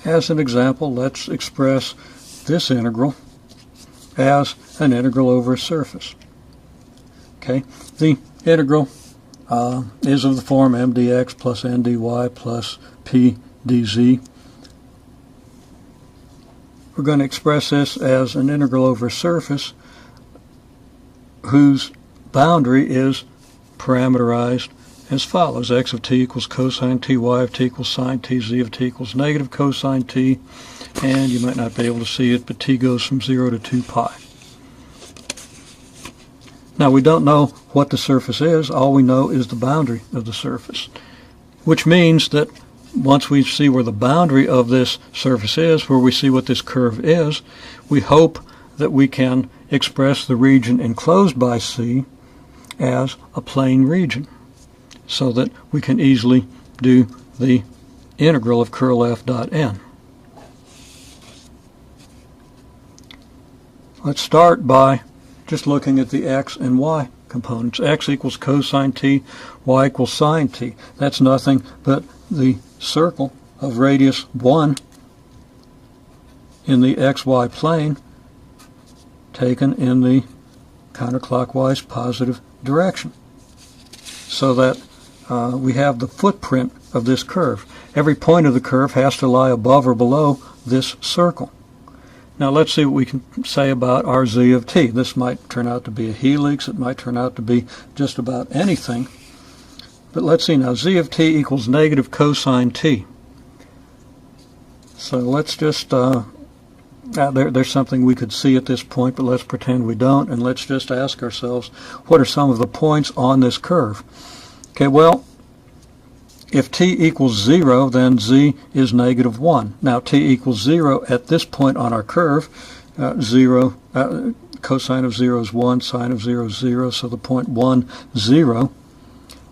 as an example, let's express this integral as an integral over a surface. Okay, the integral is of the form m dx plus n dy plus p dz. We're going to express this as an integral over a surface whose boundary is parameterized as follows. X of t equals cosine t, y of t equals sine t, z of t equals negative cosine t, and you might not be able to see it, but t goes from 0 to 2 pi. Now, we don't know what the surface is. All we know is the boundary of the surface, which means that once we see where the boundary of this surface is, where we see what this curve is, we hope that we can express the region enclosed by C as a plane region, so that we can easily do the integral of curl f dot n. Let's start by just looking at the x and y components. X equals cosine t, y equals sine t. That's nothing but the circle of radius 1 in the xy plane taken in the counterclockwise positive direction, so that we have the footprint of this curve. Every point of the curve has to lie above or below this circle. Now let's see what we can say about our z of t. This might turn out to be a helix. It might turn out to be just about anything. But let's see now. Z of t equals negative cosine t. So let's just, there's something we could see at this point, but let's pretend we don't, and let's just ask ourselves, what are some of the points on this curve? Okay, well, if t equals 0, then z is negative 1. Now, t equals 0 at this point on our curve. Cosine of 0 is 1, sine of 0 is 0, so the point 1, 0.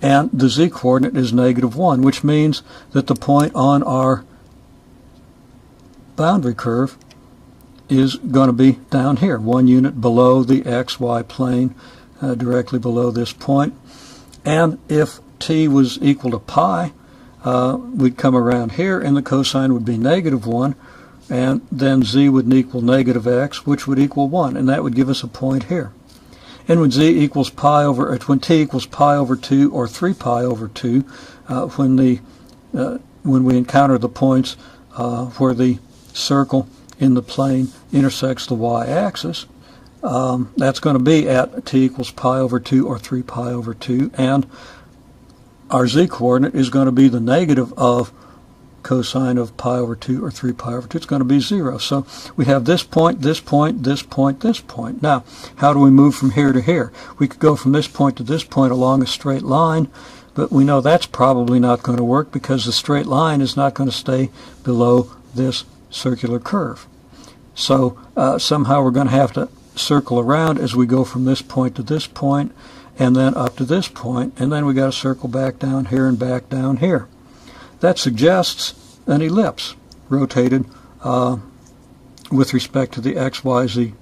And the z-coordinate is negative 1, which means that the point on our boundary curve is going to be down here, 1 unit below the xy plane, directly below this point. And if t was equal to pi, we'd come around here, and the cosine would be negative 1, and then z would equal negative x, which would equal 1, and that would give us a point here. And when t equals pi over 2 or 3 pi over 2, when we encounter the points where the circle in the plane intersects the y-axis, that's going to be at t equals pi over 2 or 3 pi over 2, and our z-coordinate is going to be the negative of cosine of pi over 2 or 3 pi over 2. It's going to be 0. So we have this point, this point, this point, this point. Now, how do we move from here to here? We could go from this point to this point along a straight line, but we know that's probably not going to work because the straight line is not going to stay below this circular curve. So somehow we're going to have to circle around as we go from this point to this point, and then up to this point, and then we got to circle back down here and back down here. That suggests an ellipse rotated with respect to the xy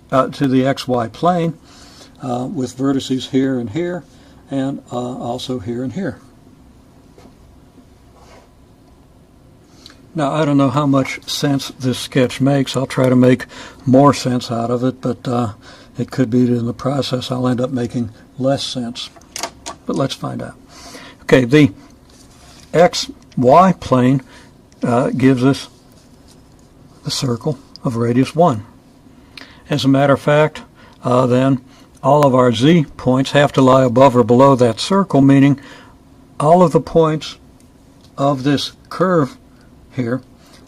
plane, with vertices here and here, and also here and here. Now, I don't know how much sense this sketch makes. I'll try to make more sense out of it, but it could be that in the process I'll end up making less sense. But let's find out. Okay, the xy plane gives us the circle of radius 1. As a matter of fact, then all of our z points have to lie above or below that circle, meaning all of the points of this curve here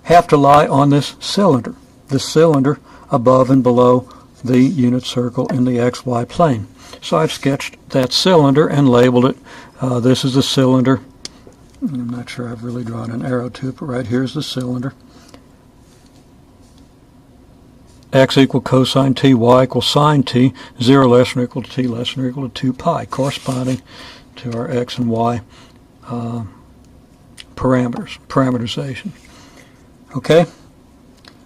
have to lie on this cylinder above and below the unit circle in the xy plane. So I've sketched that cylinder and labeled it. This is the cylinder. I'm not sure I've really drawn an arrow to it, but right here's the cylinder. X equal cosine t, y equals sine t, 0 less than or equal to t less than or equal to 2 pi, corresponding to our x and y parameterization. Okay?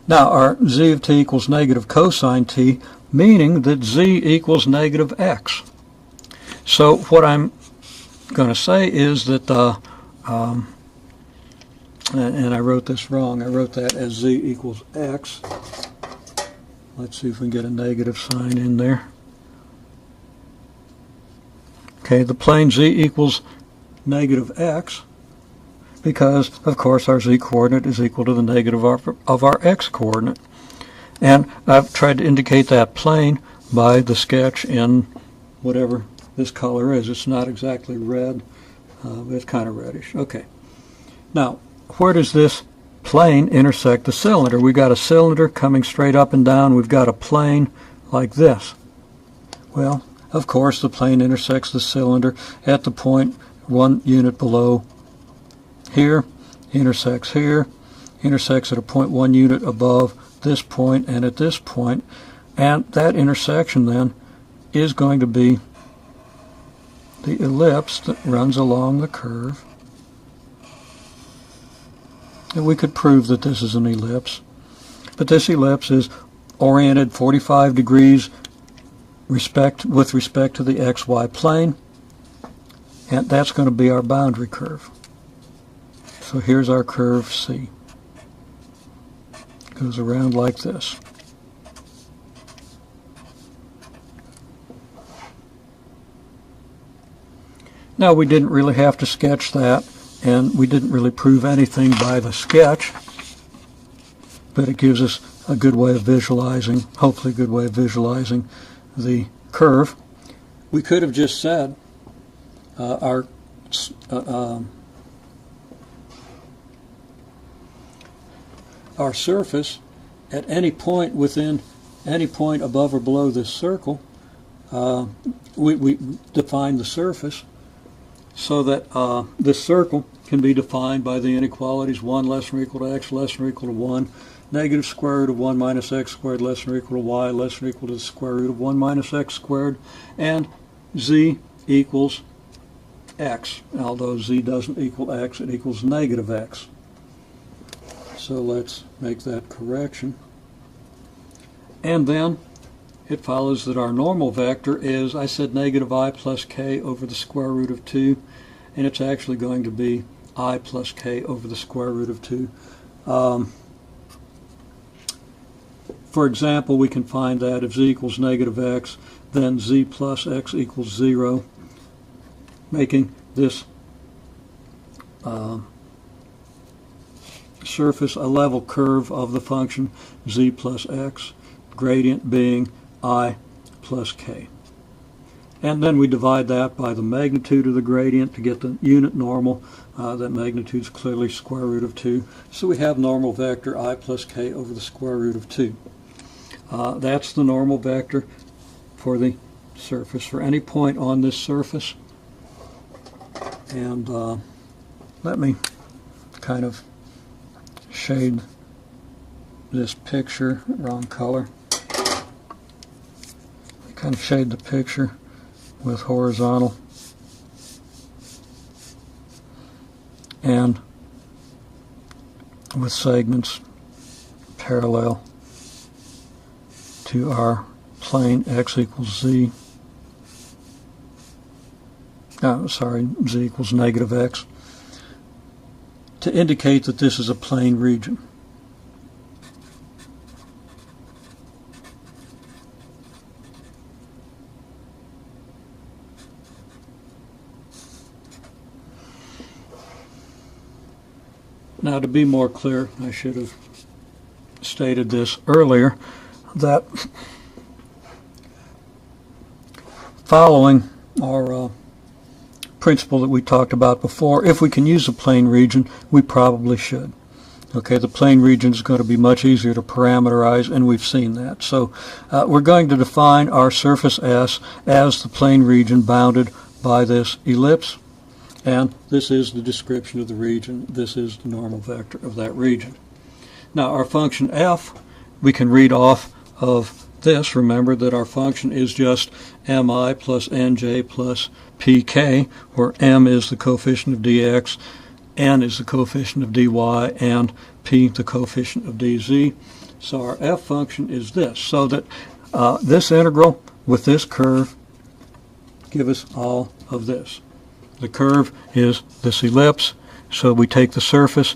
Now, our z of t equals negative cosine t, meaning that z equals negative x. So what I'm going to say is that and I wrote this wrong. I wrote that as z equals x. Let's see if we can get a negative sign in there. Okay, the plane z equals negative x because, of course, our z coordinate is equal to the negative of our x coordinate. And I've tried to indicate that plane by the sketch in whatever this color is. It's not exactly red, but it's kind of reddish. Okay. Now, where does this plane intersect the cylinder? We've got a cylinder coming straight up and down. We've got a plane like this. Well, of course, the plane intersects the cylinder at the point 1 unit below here, intersects here, intersects at a point 1 unit above this point and at this point, and that intersection then is going to be the ellipse that runs along the curve. And we could prove that this is an ellipse, but this ellipse is oriented 45 degrees with respect to the xy plane, and that's going to be our boundary curve. So here's our curve C. It goes around like this. Now, we didn't really have to sketch that, and we didn't really prove anything by the sketch, but it gives us a good way of visualizing, hopefully a good way of visualizing the curve. We could have just said our surface at any point within any point above or below this circle, we define the surface so that this circle can be defined by the inequalities 1 less than or equal to x less than or equal to 1, negative square root of 1 minus x squared less than or equal to y less than or equal to the square root of 1 minus x squared, and z equals x. Although z doesn't equal x, it equals negative x. So let's make that correction. And then it follows that our normal vector is, I said negative I plus k over the square root of 2, and it's actually going to be I plus k over the square root of 2. For example, we can find that if z equals negative x, then z plus x equals 0, making this surface a level curve of the function z plus x, gradient being I plus k. And then we divide that by the magnitude of the gradient to get the unit normal. That magnitude is clearly square root of 2. So we have normal vector I plus k over the square root of 2. That's the normal vector for the surface, for any point on this surface. And let me kind of shade this picture, wrong color. Kind of shade the picture with horizontal and with segments parallel to our plane x equals z. Z equals negative x, to indicate that this is a plane region. Now, to be more clear, I should have stated this earlier, that following our principle that we talked about before, if we can use a plane region, we probably should. Okay, the plane region is going to be much easier to parameterize, and we've seen that. So we're going to define our surface S as the plane region bounded by this ellipse. And this is the description of the region. This is the normal vector of that region. Now, our function f, we can read off of this. Remember that our function is just mi plus nj plus pk, where m is the coefficient of dx, n is the coefficient of dy, and p the coefficient of dz. So our f function is this. So that this integral with this curve give us all of this. The curve is this ellipse, so we take the surface